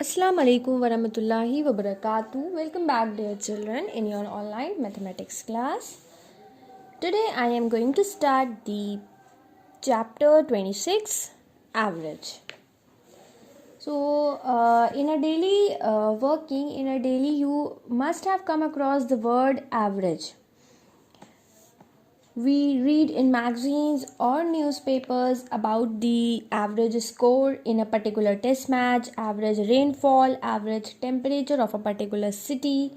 Assalamu alaikum warahmatullahi wabarakatuh. Welcome back, dear children, in your online mathematics class. Today I am going to start the chapter 26, average. So, in a daily you must have come across the word average. We read in magazines or newspapers about the average score in a particular test match, average rainfall, average temperature of a particular city,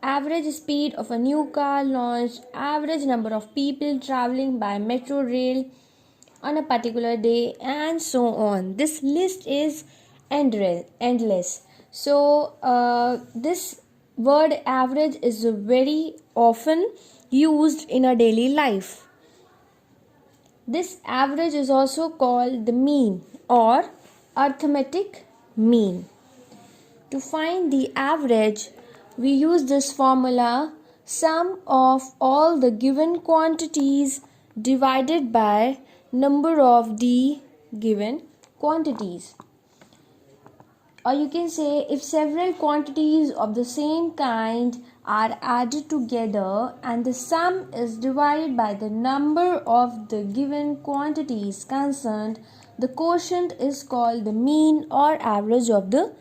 average speed of a new car launched, average number of people traveling by metro rail on a particular day, and so on. This list is endless. So, this word average is very often used in our daily life. This average is also called the mean or arithmetic mean. To find the average, we use this formula: sum of all the given quantities divided by number of the given quantities. Or you can say, if several quantities of the same kind are added together and the sum is divided by the number of the given quantities concerned, the quotient is called the mean or average of the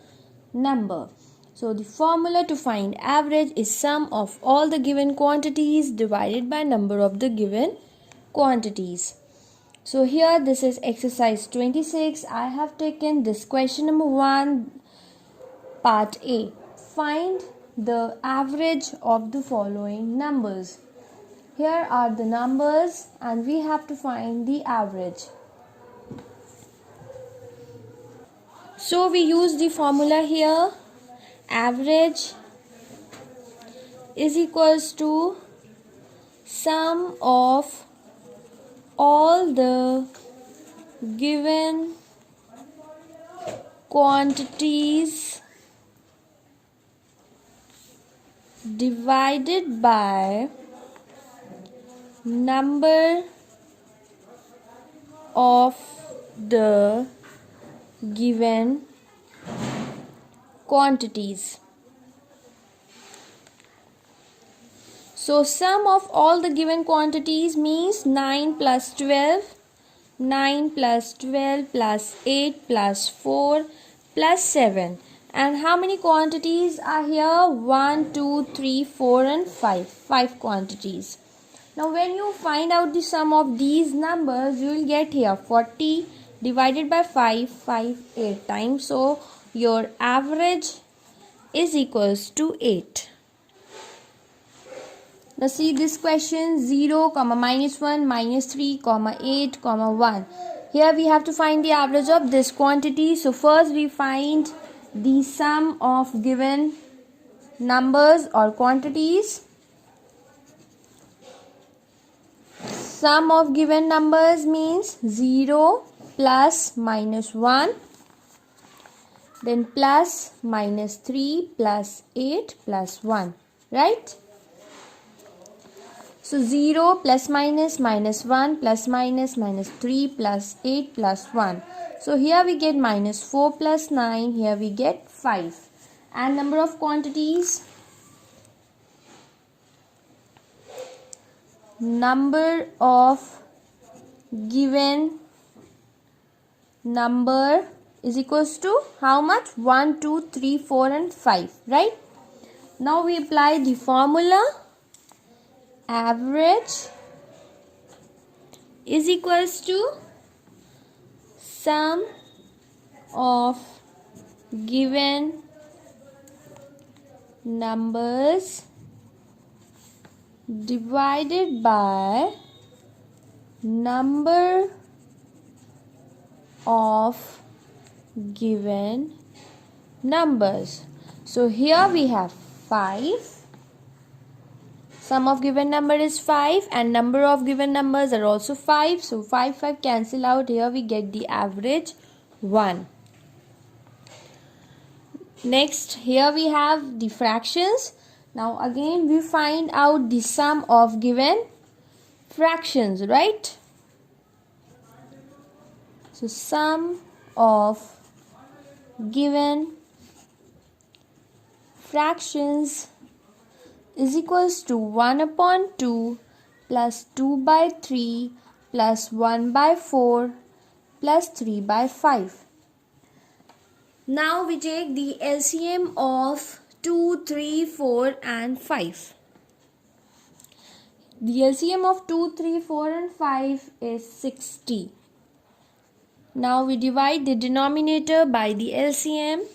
number. So the formula to find average is sum of all the given quantities divided by number of the given quantities. So here this is exercise 26. I have taken this question number 1, part A. Find the average of the following numbers. Here are the numbers and we have to find the average. So we use the formula here. Average is equals to sum of all the given quantities divided by number of the given quantities. So sum of all the given quantities means 9 plus 12, 9 plus 12 plus 8 plus 4 plus 7. And how many quantities are here? 1, 2, 3, 4 and 5. 5 quantities. Now when you find out the sum of these numbers, you will get here 40 divided by 5, 8 times. So your average is equals to 8. Now see this question: 0, minus 1, minus 3, 8, 1. Here we have to find the average of this quantity. So first we find the sum of given numbers or quantities. Sum of given numbers means 0 plus minus 1, then plus minus 3 plus 8 plus 1, right? So 0 plus minus minus 1 plus minus 3 plus 8 plus 1. So here we get minus 4 plus 9. Here we get 5. And number of quantities. Number of given number is equals to how much? 1, 2, 3, 4 and 5. Right? Now we apply the formula. Average is equals to sum of given numbers divided by number of given numbers. So here we have 5. Sum of given number is 5 and number of given numbers are also 5. So 5 cancel out. Here we get the average 1. Next, here we have the fractions. Now again we find out the sum of given fractions, right? So sum of given fractions is equals to 1 upon 2 plus 2 by 3 plus 1 by 4 plus 3 by 5. Now we take the LCM of 2, 3, 4 and 5. The LCM of 2, 3, 4 and 5 is 60. Now we divide the denominator by the LCM.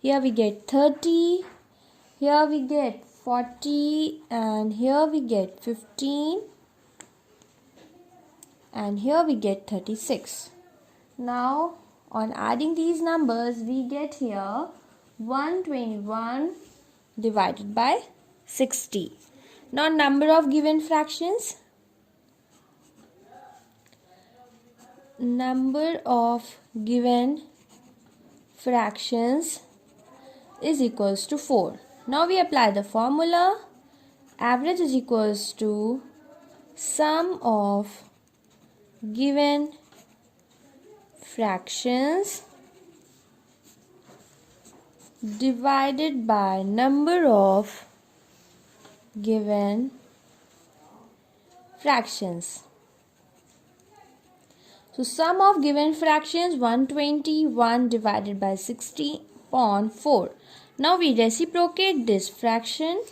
Here we get 30, here we get 40 and here we get 15 and here we get 36. Now on adding these numbers we get here 121 divided by 60. Now number of given fractions. Number of given fractions is equals to 4. Now we apply the formula. Average is equals to sum of given fractions divided by number of given fractions. So sum of given fractions 121 divided by 60 upon 4. Now we reciprocate this fraction.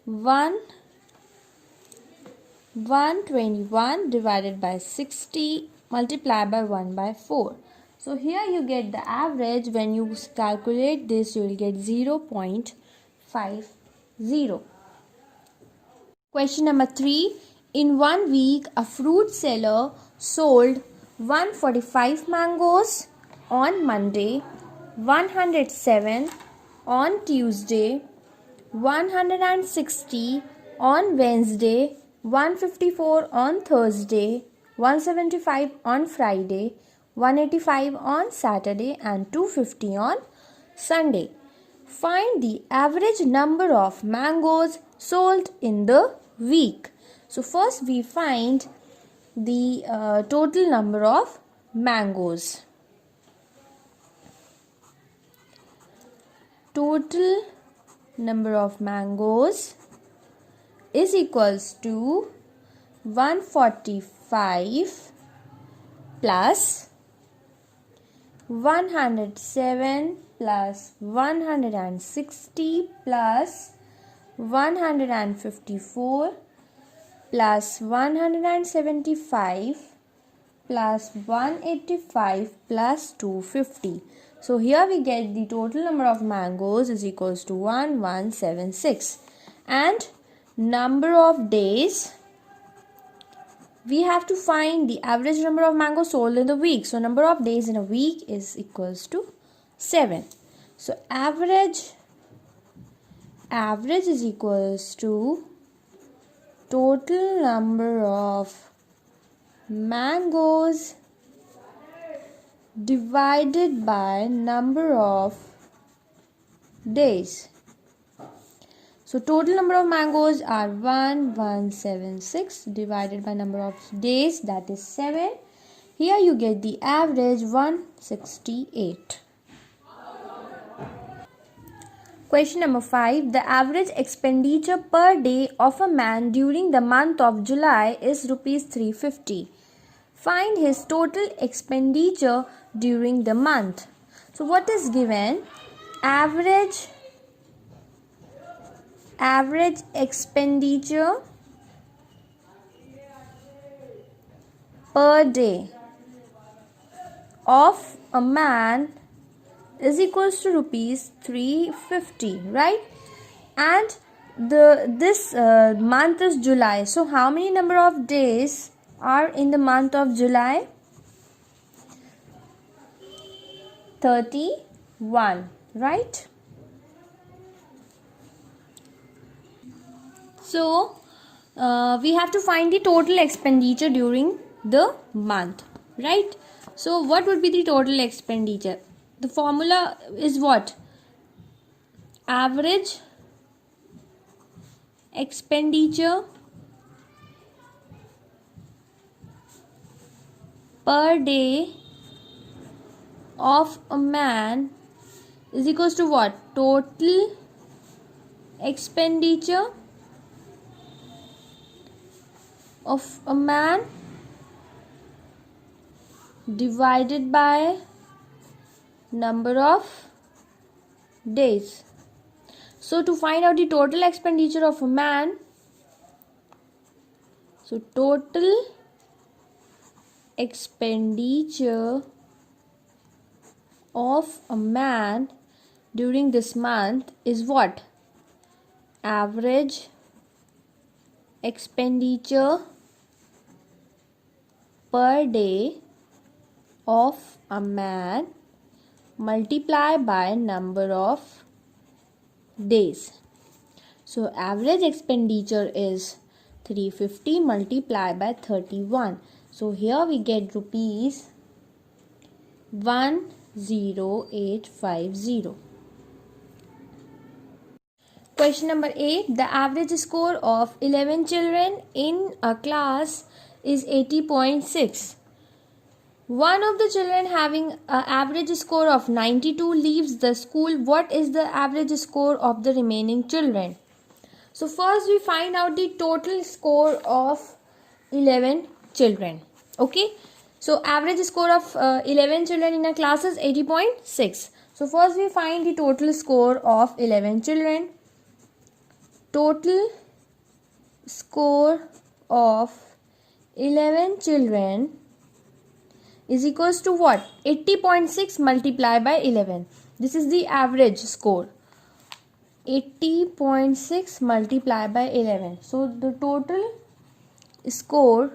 121 divided by 60 multiplied by 1 by 4. So here you get the average. When you calculate this, you will get 0.50. Question number 3. In 1 week, a fruit seller sold 145 mangoes on Monday, 107 on Tuesday, 160 on Wednesday, 154 on Thursday, 175 on Friday, 185 on Saturday and 250 on Sunday. Find the average number of mangoes sold in the week. So first we find the total number of mangoes. Total number of mangoes is equals to 145 plus 107 plus 160 plus 154 plus 175 plus 185 plus 250. So here we get the total number of mangoes is equals to 1176. And number of days, we have to find the average number of mangoes sold in the week. So number of days in a week is equals to 7. So average is equals to total number of mangoes divided by number of days. So total number of mangoes are 1176 divided by number of days, that is 7. Here you get the average 168. Question number 5. The average expenditure per day of a man during the month of July is rupees 350. Find his total expenditure during the month. So what is given? Average expenditure per day of a man is equals to rupees 350, right? And this month is July. So how many number of days are in the month of July? 31, right? So we have to find the total expenditure during the month, right? So what would be the total expenditure? The formula is what? Average expenditure per day of a man is equals to what? Total expenditure of a man divided by number of days. So to find out the total expenditure of a man, so total expenditure of a man during this month is what? Average expenditure per day of a man multiplied by number of days. So average expenditure is 350 multiplied by 31. So here we get rupees 10850. Question number 8. The average score of 11 children in a class is 80.6. One of the children having an average score of 92 leaves the school. What is the average score of the remaining children? So first we find out the total score of 11 children. Okay. So average score of 11 children in a class is 80.6. So first we find the total score of 11 children. Total score of 11 children is equals to what? 80.6 multiplied by 11. This is the average score. 80.6 multiplied by 11. So the total score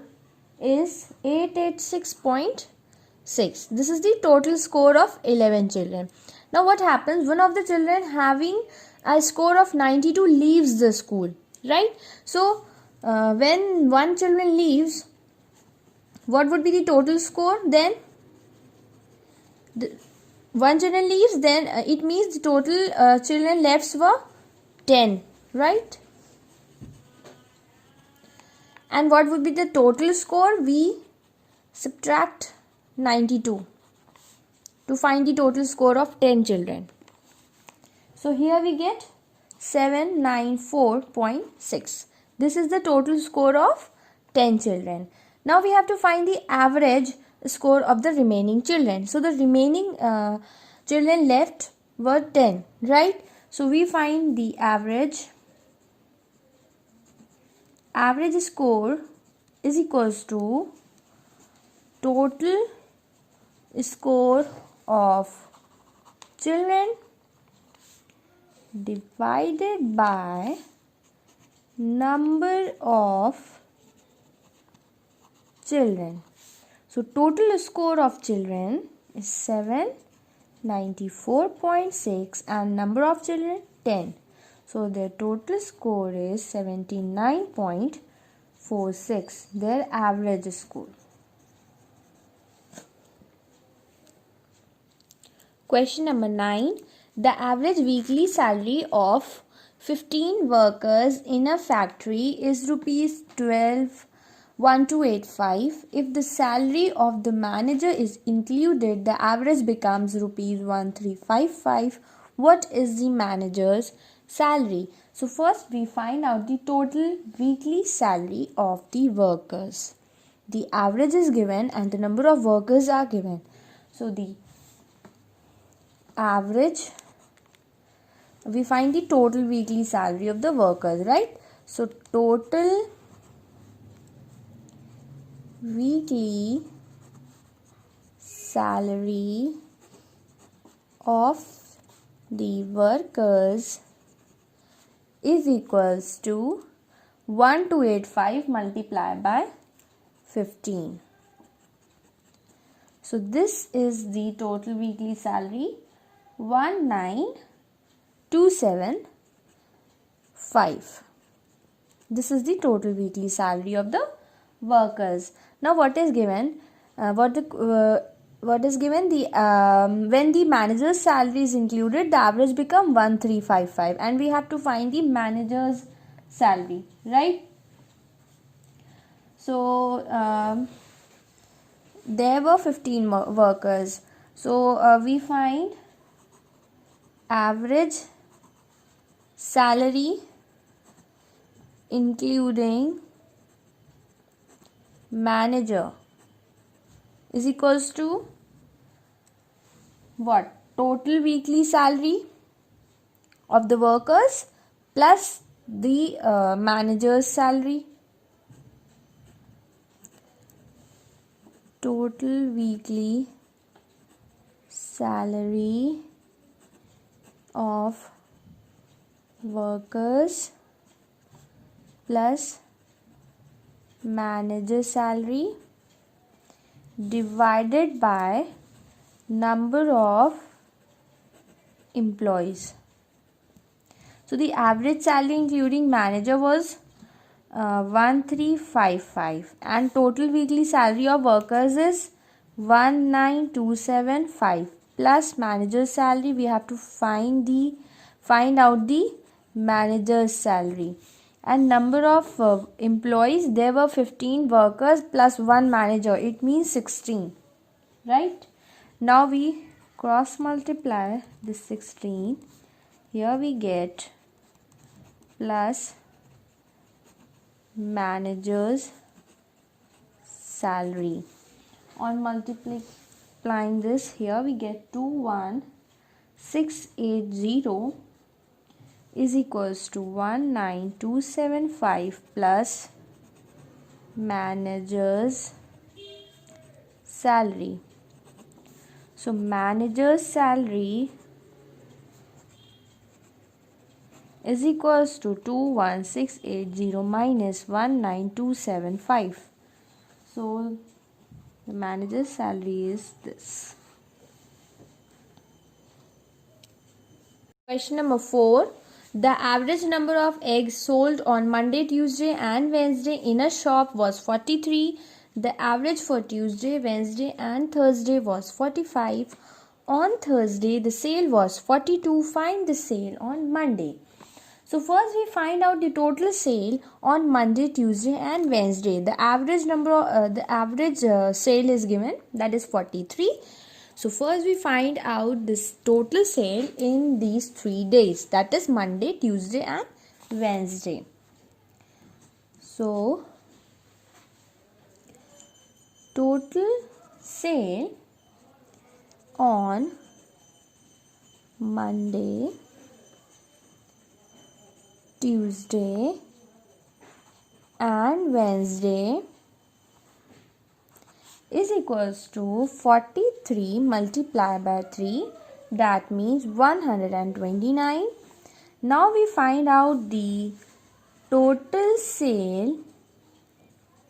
is 886.6. This is the total score of 11 children. Now what happens? One of the children having a score of 92 leaves the school, right? So when one children leaves, what would be the total score? Then one children leaves, then it means the total children left were 10, right? And what would be the total score? We subtract 92 to find the total score of 10 children. So here we get 794.6. This is the total score of 10 children. Now we have to find the average score of the remaining children. So the remaining children left were 10, right? So we find the average score is equals to total score of children divided by number of children. So total score of children is 794.6 and number of children 10. So their total score is 79.46, their average score. Question number 9. The average weekly salary of 15 workers in a factory is rupees 12,1285. If the salary of the manager is included, the average becomes rupees 1355. What is the manager's salary? So first we find out the total weekly salary of the workers. The average is given and the number of workers are given. So the average, we find the total weekly salary of the workers, right? So total weekly salary of the workers is equals to 1285 multiplied by 15. So this is the total weekly salary, 19,275. This is the total weekly salary of the workers. Now what is given? What is given? When the manager's salary is included, the average become 1355, and we have to find the manager's salary, right? So there were 15 workers. So we find average salary including manager is equals to what? Total weekly salary of the workers plus the manager's salary. Total weekly salary of workers plus manager salary divided by number of employees. So the average salary including manager was 1355 and total weekly salary of workers is 19275 plus manager's salary. We have to find out the manager's salary, and number of employees, there were 15 workers plus 1 manager, it means 16, right? Now we cross multiply this 16, here we get plus manager's salary. On multiplying this, here we get 21680 is equals to 19275 plus manager's salary. So manager's salary is equals to 21680 minus 19275. So the manager's salary is this. Question number 4. The average number of eggs sold on Monday, Tuesday and Wednesday in a shop was 43. The average for Tuesday, Wednesday and Thursday was 45. On Thursday, the sale was 42. Find the sale on Monday. So first we find out the total sale on Monday, Tuesday and Wednesday. The average sale is given, that is 43. So first we find out this total sale in these 3 days, that is Monday, Tuesday and Wednesday. So total sale on Monday, Tuesday and Wednesday is equals to 43 multiplied by 3, that means 129. Now we find out the total sale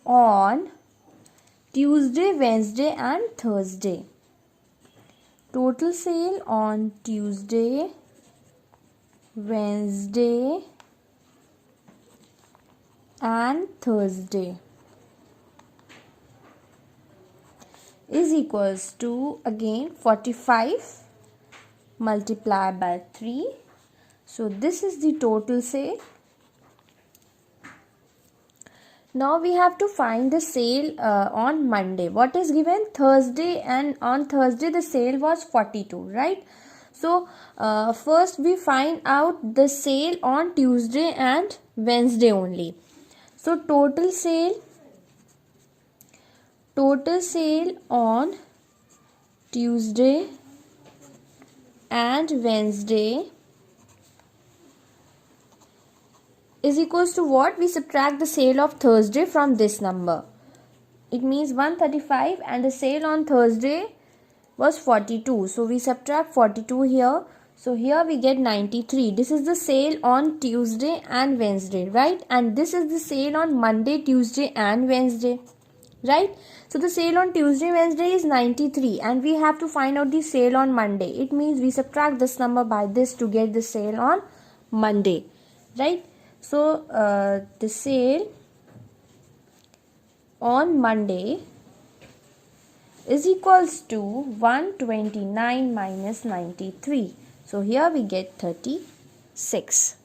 on Tuesday, Wednesday and Thursday. Total sale on Tuesday, Wednesday and Thursday is equals to again 45 multiplied by 3. So this is the total sale. Now we have to find the sale on Monday. What is given? Thursday, and on Thursday the sale was 42, right? So first we find out the sale on Tuesday and Wednesday only. So total sale on Tuesday and Wednesday is equals to what? We subtract the sale of Thursday from this number. It means 135 and the sale on Thursday was 42. So we subtract 42 here. So here we get 93. This is the sale on Tuesday and Wednesday, right? And this is the sale on Monday, Tuesday and Wednesday, right? So the sale on Tuesday, Wednesday is 93 and we have to find out the sale on Monday. It means we subtract this number by this to get the sale on Monday, right? So the sale on Monday is equals to 129 minus 93. So here we get 36.